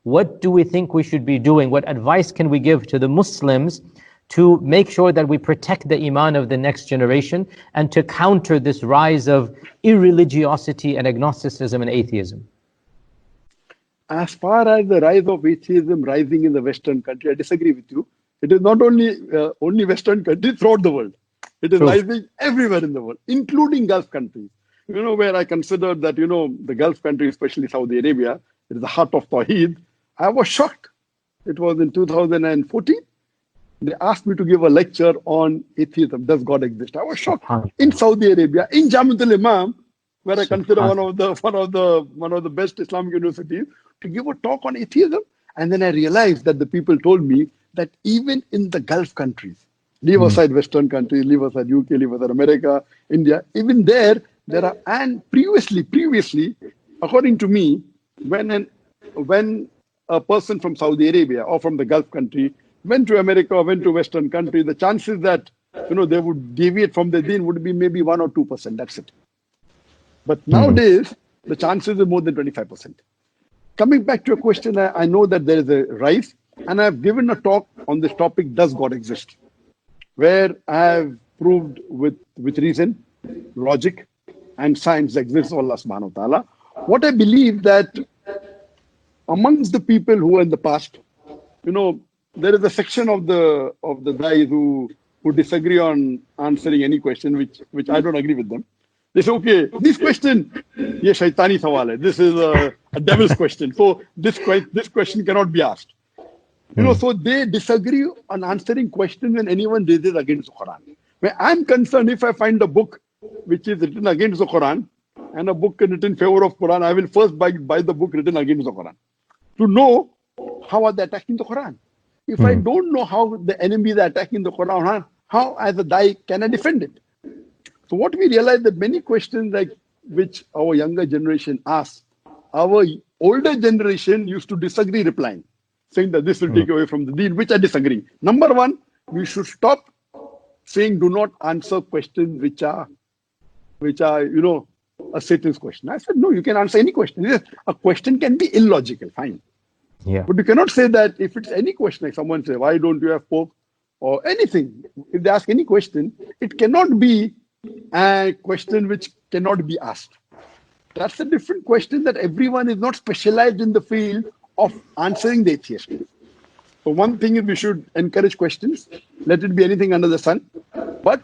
What do we think we should be doing? What advice can we give to the Muslims to make sure that we protect the iman of the next generation and to counter this rise of irreligiosity and agnosticism and atheism? As far as the rise of atheism rising in the Western country, I disagree with you. It is not only Western countries, throughout the world. It is rising everywhere in the world, including Gulf countries. Where I considered that, the Gulf countries, especially Saudi Arabia, it is the heart of Tawheed. I was shocked. It was in 2014. They asked me to give a lecture on atheism. Does God exist? I was shocked. In Saudi Arabia, in Jamiatul Imam, where I consider one of the best Islamic universities, to give a talk on atheism. And then I realized that the people told me that even in the Gulf countries, leave aside Western countries, leave aside UK, leave aside America, India, even there are, and previously, according to me, when a person from Saudi Arabia or from the Gulf country went to America or went to Western country, the chances that, they would deviate from the deen would be maybe 1 or 2%. That's it. But nowadays, the chances are more than 25%. Coming back to your question, I know that there is a rise, and I've given a talk on this topic, does God exist? Where I have proved with reason, logic, and science the existence of Allah subhanahu wa ta'ala. What I believe that amongst the people who are in the past, there is a section of the guys who disagree on answering any question, which I don't agree with them. They say, okay, this question, ye shaitani sawal hai. This is a devil's question. So this question cannot be asked. So they disagree on answering questions when anyone raises against the Quran. Where I'm concerned, if I find a book which is written against the Quran and a book written in favor of Quran, I will first buy the book written against the Quran to know how are they attacking the Quran. If I don't know how the enemies are attacking the Quran, how as a Dai can I defend it? So what we realize that many questions like which our younger generation asks, our older generation used to disagree replying, saying that this will take away from the deen, which I disagree. Number one, we should stop saying do not answer questions which are a Satan's question. I said, no, you can answer any question. A question can be illogical, fine. Yeah. But you cannot say that if it's any question, like someone say, why don't you have pork or anything? If they ask any question, it cannot be a question which cannot be asked. That's a different question, that everyone is not specialized in the field of answering the atheist. So one thing is we should encourage questions, let it be anything under the sun. But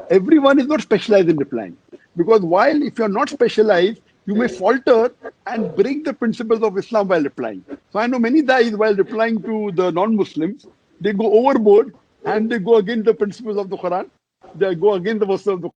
everyone is not specialized in replying. Because while if you're not specialized, you may falter and break the principles of Islam while replying. So I know many guys while replying to the non-Muslims, they go overboard and they go against the principles of the Quran. They go against the verses of the